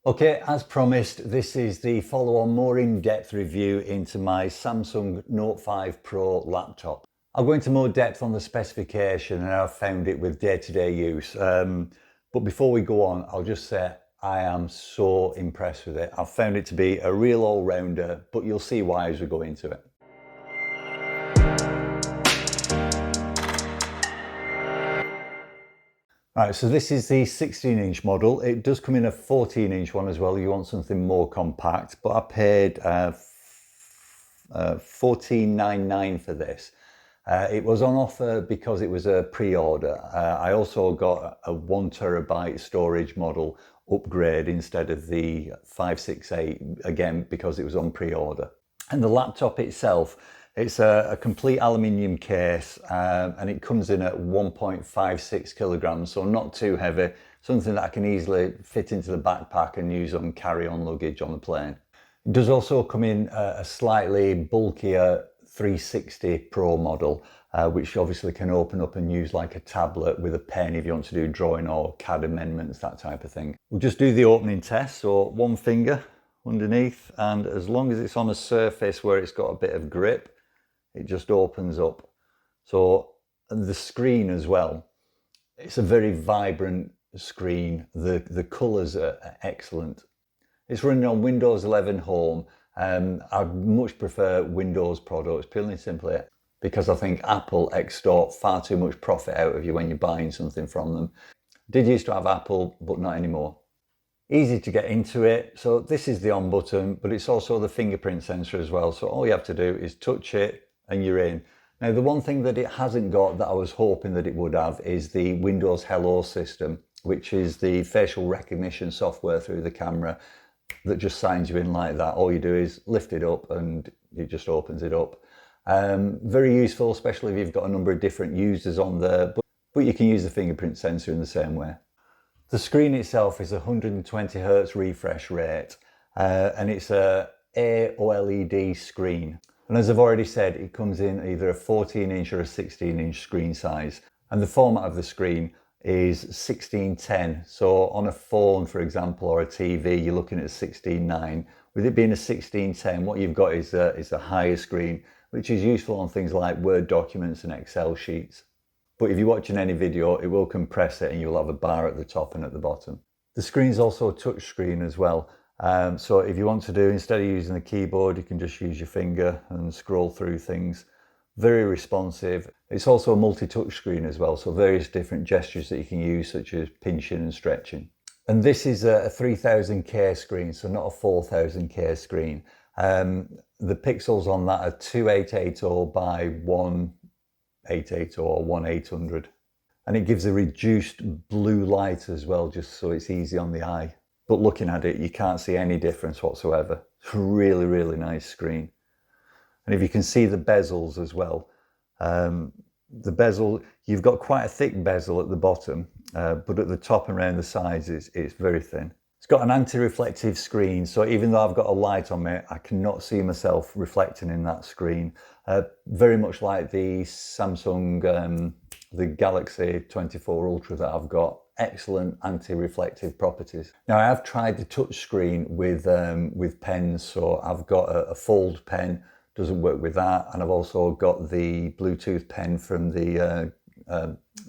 Okay, as promised, this is the follow-on more in-depth review into my Samsung Note 5 Pro laptop. I'll go into more depth on the specification and how I've found it with day-to-day use. But before we go on, I'll just say I am so impressed with it. I've found it to be a real all-rounder, but you'll see why as we go into it. Right, so this is the 16-inch model. It does come in a 14-inch one as well. You want something more compact, but I paid $14.99 for this. It was on offer because it was a pre-order. I also got a 1 terabyte storage model upgrade instead of the 568, again because it was on pre-order. And the laptop itself, it's a complete aluminium case, and it comes in at 1.56 kilograms, so not too heavy, something that I can easily fit into the backpack and use on carry-on luggage on the plane. It does also come in a slightly bulkier 360 Pro model, which obviously can open up and use like a tablet with a pen if you want to do drawing or CAD amendments, that type of thing. We'll just do the opening test, so one finger underneath, and as long as it's on a surface where it's got a bit of grip, it just opens up. So the screen as well, it's a very vibrant screen. The colours are excellent. It's running on Windows 11 Home. I much prefer Windows products, purely and simply because I think Apple extort far too much profit out of you when you're buying something from them. Did used to have Apple, but not anymore. Easy to get into it. So this is the on button, but it's also the fingerprint sensor as well. So all you have to do is touch it and you're in. Now, the one thing that it hasn't got that I was hoping that it would have is the Windows Hello system, which is the facial recognition software through the camera that just signs you in like that. All you do is lift it up and it just opens it up. Very useful, especially if you've got a number of different users on there, but you can use the fingerprint sensor in the same way. The screen itself is 120 Hz refresh rate, and it's a AOLED screen. And as I've already said, it comes in either a 14-inch or a 16-inch screen size. And the format of the screen is 16:10. So on a phone, for example, or a TV, you're looking at 16:9. With it being a 16:10, what you've got is a higher screen, which is useful on things like Word documents and Excel sheets. But if you're watching any video, it will compress it and you'll have a bar at the top and at the bottom. The screen's also a touch screen as well. So if you want to do, instead of using the keyboard, you can just use your finger and scroll through things. Very responsive. It's also a multi-touch screen as well, so various different gestures that you can use, such as pinching and stretching. And this is a 3000K screen, so not a 4000K screen. The pixels on that are 2880 by 1880 or 1800. And it gives a reduced blue light as well, just so it's easy on the eye. But looking at it, you can't see any difference whatsoever. It's a really, really nice screen. And if you can see the bezels as well, the bezel, you've got quite a thick bezel at the bottom, but at the top and around the sides, it's very thin. It's got an anti-reflective screen, so even though I've got a light on me, I cannot see myself reflecting in that screen. Very much like the Samsung, the Galaxy 24 Ultra that I've got. Excellent anti-reflective properties. Now, I have tried the touch screen with pens, so I've got a fold pen, doesn't work with that, and I've also got the Bluetooth pen from the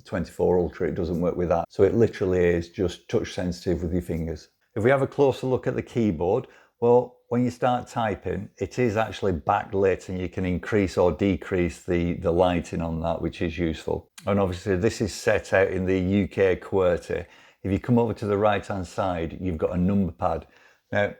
24 Ultra, it doesn't work with that. So it literally is just touch sensitive with your fingers. If we have a closer look at the keyboard, well, when you start typing, it is actually backlit and you can increase or decrease the lighting on that, which is useful. And obviously this is set out in the UK QWERTY. If you come over to the right hand side, you've got a number pad. Now,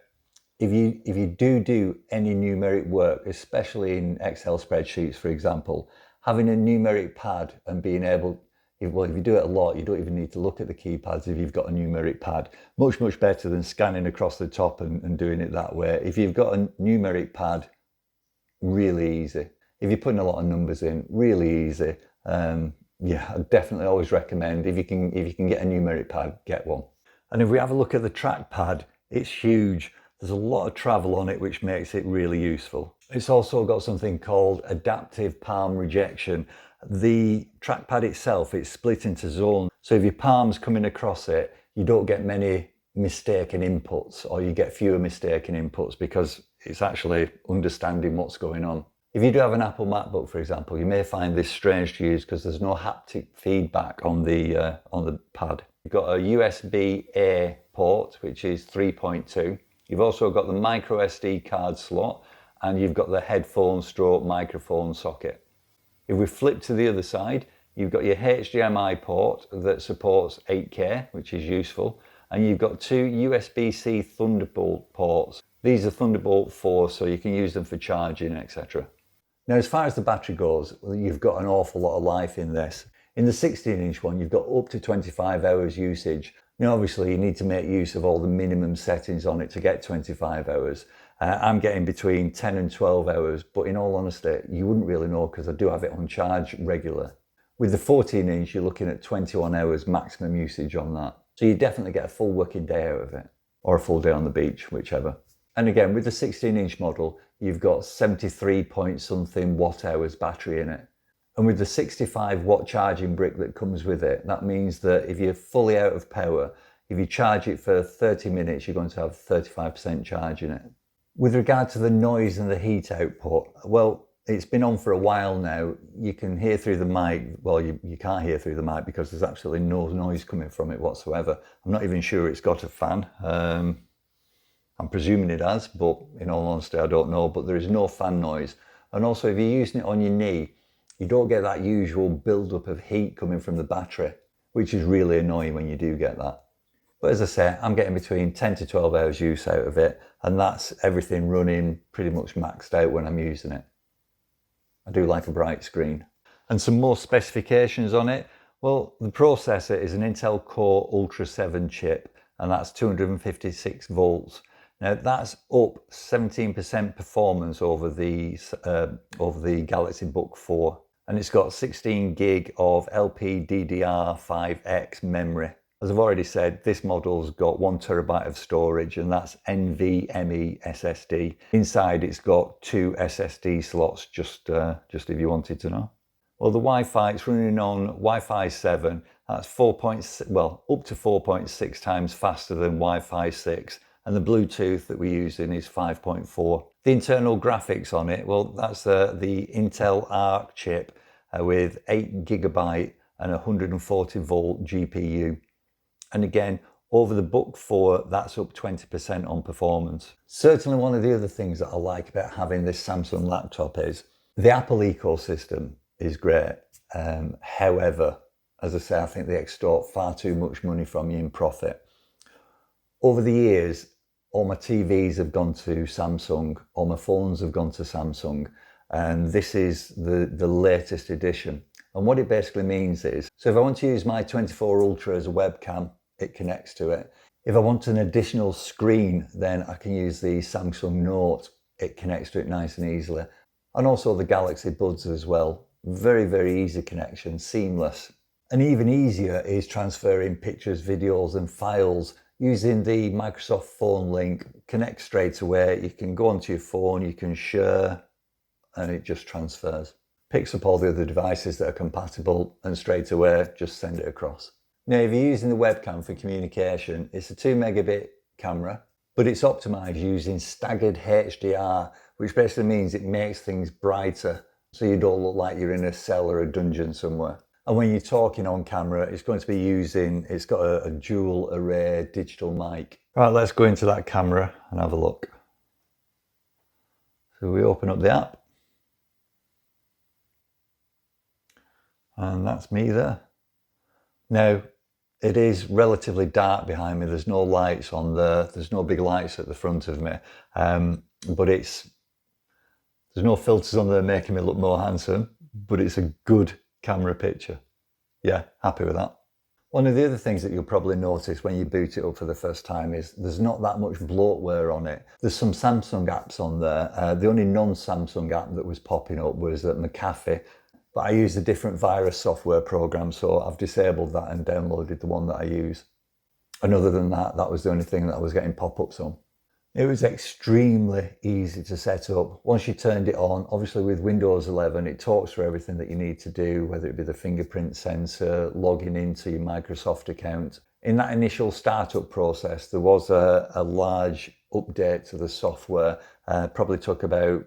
if you do any numeric work, especially in Excel spreadsheets, for example, having a numeric pad and being able, if you do it a lot, you don't even need to look at the keypads if you've got a numeric pad. Much, much better than scanning across the top and doing it that way. If you've got a numeric pad, really easy. If you're putting a lot of numbers in, really easy. Yeah, I definitely always recommend, if you can get a numeric pad, get one. And if we have a look at the trackpad, it's huge. There's a lot of travel on it, which makes it really useful. It's also got something called adaptive palm rejection. The trackpad itself, it's split into zones. So if your palm's coming across it, you don't get many mistaken inputs, or you get fewer mistaken inputs because it's actually understanding what's going on. If you do have an Apple MacBook, for example, you may find this strange to use because there's no haptic feedback on the pad. You've got a USB-A port, which is 3.2. You've also got the micro SD card slot, and you've got the headphone stroke microphone socket. If we flip to the other side, you've got your HDMI port that supports 8K, which is useful, and you've got two USB-C Thunderbolt ports. These are Thunderbolt 4, so you can use them for charging, etc. Now, as far as the battery goes, you've got an awful lot of life in this. In the 16-inch one, you've got up to 25 hours usage. Now, obviously, you need to make use of all the minimum settings on it to get 25 hours. I'm getting between 10 and 12 hours, but in all honesty, you wouldn't really know because I do have it on charge regular. With the 14-inch, you're looking at 21 hours maximum usage on that. So you definitely get a full working day out of it, or a full day on the beach, whichever. And again, with the 16-inch model, you've got 73 point something watt hours battery in it. And with the 65 watt charging brick that comes with it, that means that if you're fully out of power, if you charge it for 30 minutes, you're going to have 35% charge in it. With regard to the noise and the heat output, well, it's been on for a while now. You can hear through the mic. Well, you can't hear through the mic because there's absolutely no noise coming from it whatsoever. I'm not even sure it's got a fan. I'm presuming it has, but in all honesty, I don't know. But there is no fan noise. And also, if you're using it on your knee, you don't get that usual build-up of heat coming from the battery, which is really annoying when you do get that. But as I say, I'm getting between 10 to 12 hours use out of it, and that's everything running pretty much maxed out when I'm using it. I do like a bright screen. And some more specifications on it. Well, the processor is an Intel Core Ultra 7 chip, and that's 256 volts. Now that's up 17% performance over the Galaxy Book 4, and it's got 16 gig of LPDDR5X memory. As I've already said, this model's got 1 terabyte of storage, and that's NVMe SSD. Inside, it's got 2 SSD slots, just if you wanted to know. Well, the Wi-Fi, it's running on Wi-Fi 7. That's up to 4.6 times faster than Wi-Fi 6. And the Bluetooth that we're using is 5.4. The internal graphics on it, well, that's the Intel Arc chip with 8 gigabyte and 140 volt GPU. And again, over the Book 4, that's up 20% on performance. Certainly one of the other things that I like about having this Samsung laptop is the Apple ecosystem is great. However, as I say, I think they extort far too much money from you in profit. Over the years, all my TVs have gone to Samsung, all my phones have gone to Samsung, and this is the latest edition. And what it basically means is, so if I want to use my 24 Ultra as a webcam, it connects to it. If I want an additional screen, then I can use the Samsung Note. It connects to it nice and easily. And also the Galaxy Buds as well. Very, very easy connection, seamless. And even easier is transferring pictures, videos and files using the Microsoft Phone link. Connect straight away. You can go onto your phone, you can share, and it just transfers. Picks up all the other devices that are compatible and straight away just send it across. Now, if you're using the webcam for communication, it's a 2 megabit camera, but it's optimized using staggered HDR, which basically means it makes things brighter so you don't look like you're in a cell or a dungeon somewhere. And when you're talking on camera, it's going to be it's got a dual array digital mic. Right, let's go into that camera and have a look. So we open up the app. And that's me there. Now, it is relatively dark behind me. There's no lights on there. There's no big lights at the front of me. But there's no filters on there making me look more handsome, but it's a good camera picture. Yeah, happy with that. One of the other things that you'll probably notice when you boot it up for the first time is there's not that much bloatware on it. There's some Samsung apps on there. The only non-Samsung app that was popping up was McAfee. But I use a different virus software program, so I've disabled that and downloaded the one that I use. And other than that, that was the only thing that I was getting pop-ups on. It was extremely easy to set up. Once you turned it on, obviously with Windows 11, it talks through everything that you need to do, whether it be the fingerprint sensor, logging into your Microsoft account. In that initial startup process, there was a large update to the software. Probably took about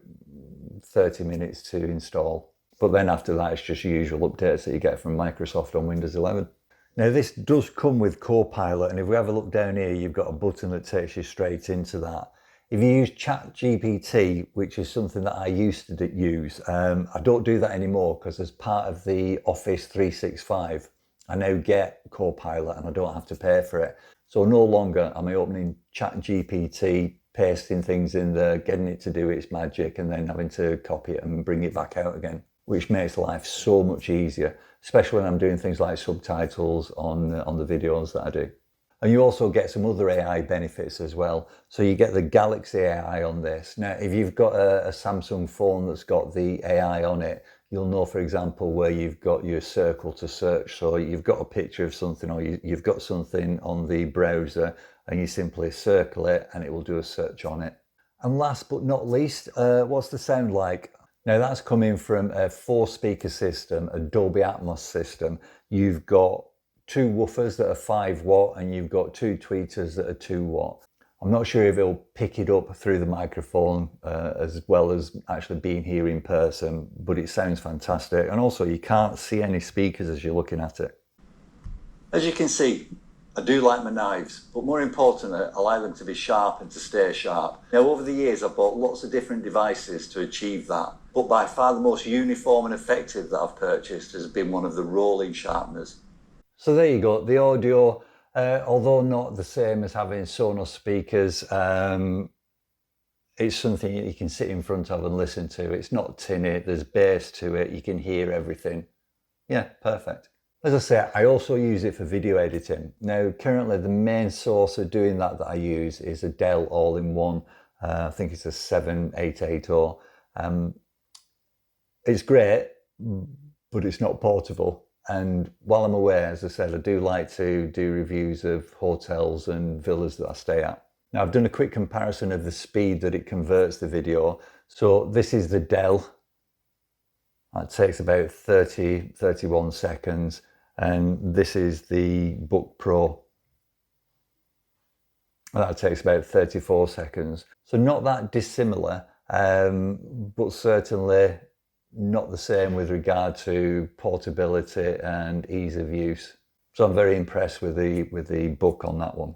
30 minutes to install. But then after that, it's just usual updates that you get from Microsoft on Windows 11. Now this does come with Copilot, and if we have a look down here, you've got a button that takes you straight into that. If you use ChatGPT, which is something that I used to use, I don't do that anymore because as part of the Office 365, I now get Copilot and I don't have to pay for it. So no longer am I opening ChatGPT, pasting things in there, getting it to do its magic, and then having to copy it and bring it back out again, which makes life so much easier, especially when I'm doing things like subtitles on the videos that I do. And you also get some other AI benefits as well. So you get the Galaxy AI on this. Now, if you've got a Samsung phone that's got the AI on it, you'll know, for example, where you've got your circle to search. So you've got a picture of something, or you've got something on the browser, and you simply circle it and it will do a search on it. And last but not least, what's the sound like? Now that's coming from a 4-speaker system, a Dolby Atmos system. You've got 2 woofers that are 5 watt and you've got 2 tweeters that are 2 watt. I'm not sure if it'll pick it up through the microphone as well as actually being here in person, but it sounds fantastic. And also you can't see any speakers as you're looking at it. As you can see, I do like my knives, but more importantly, I like them to be sharp and to stay sharp. Now over the years I've bought lots of different devices to achieve that, but by far the most uniform and effective that I've purchased has been one of the rolling sharpeners. So there you go, the audio, although not the same as having Sonos speakers, it's something you can sit in front of and listen to. It's not tinny, there's bass to it, you can hear everything. Yeah, perfect. As I say, I also use it for video editing. Now, currently the main source of doing that I use is a Dell all-in-one. I think it's a 7880. It's great, but it's not portable. And while I'm away, as I said, I do like to do reviews of hotels and villas that I stay at. Now, I've done a quick comparison of the speed that it converts the video. So this is the Dell. That takes about 31 seconds. And this is the Book Pro. That takes about 34 seconds. So not that dissimilar, but certainly not the same with regard to portability and ease of use. So I'm very impressed with the Book on that one.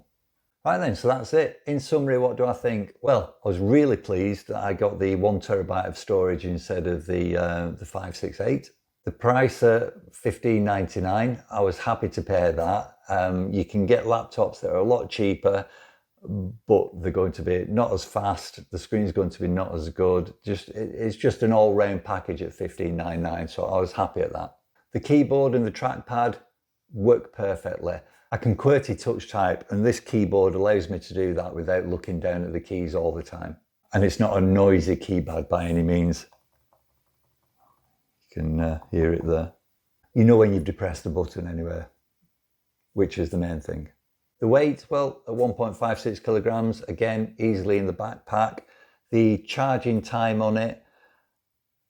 Right then, so that's it. In summary, what do I think? Well, I was really pleased that I got the 1 terabyte of storage instead of the 568. The price at $15.99, I was happy to pay that. You can get laptops that are a lot cheaper, but they're going to be not as fast. The screen's going to be not as good. It's just an all-round package at $15.99, so I was happy at that. The keyboard and the trackpad work perfectly. I can QWERTY touch type, and this keyboard allows me to do that without looking down at the keys all the time. And it's not a noisy keypad by any means. You can hear it there. You know when you've depressed the button anyway, which is the main thing. The weight, well, at 1.56 kilograms, again, easily in the backpack. The charging time on it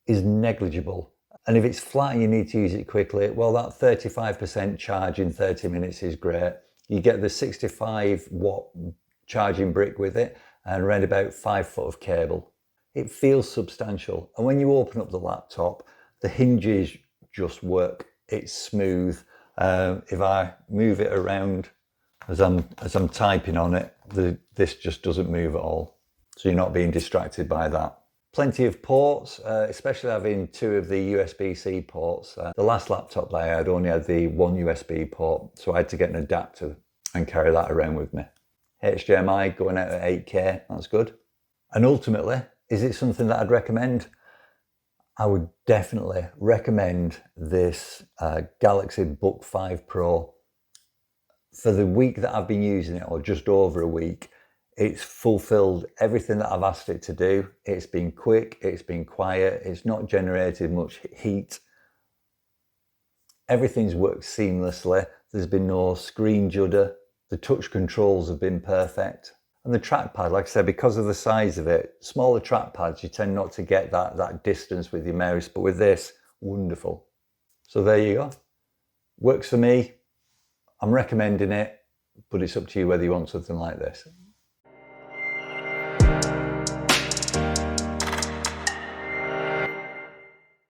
is negligible. And if it's flat and you need to use it quickly, well, that 35% charge in 30 minutes is great. You get the 65 watt charging brick with it and around about 5 foot of cable. It feels substantial. And when you open up the laptop, the hinges just work. It's smooth. If I move it around as I'm typing on it, this just doesn't move at all. So you're not being distracted by that. Plenty of ports, especially having 2 of the USB-C ports. The last laptop that I had only had the 1 USB port, so I had to get an adapter and carry that around with me. HDMI going out at 8K, that's good. And ultimately, is it something that I'd recommend? I would definitely recommend this Galaxy Book5 Pro. For the week that I've been using it, or just over a week, it's fulfilled everything that I've asked it to do. It's been quick, it's been quiet, it's not generated much heat. Everything's worked seamlessly. There's been no screen judder. The touch controls have been perfect. And the trackpad, like I said, because of the size of it, smaller trackpads, you tend not to get that distance with your mouse, but with this, wonderful. So there you go. Works for me. I'm recommending it. but it's up to you whether you want something like this.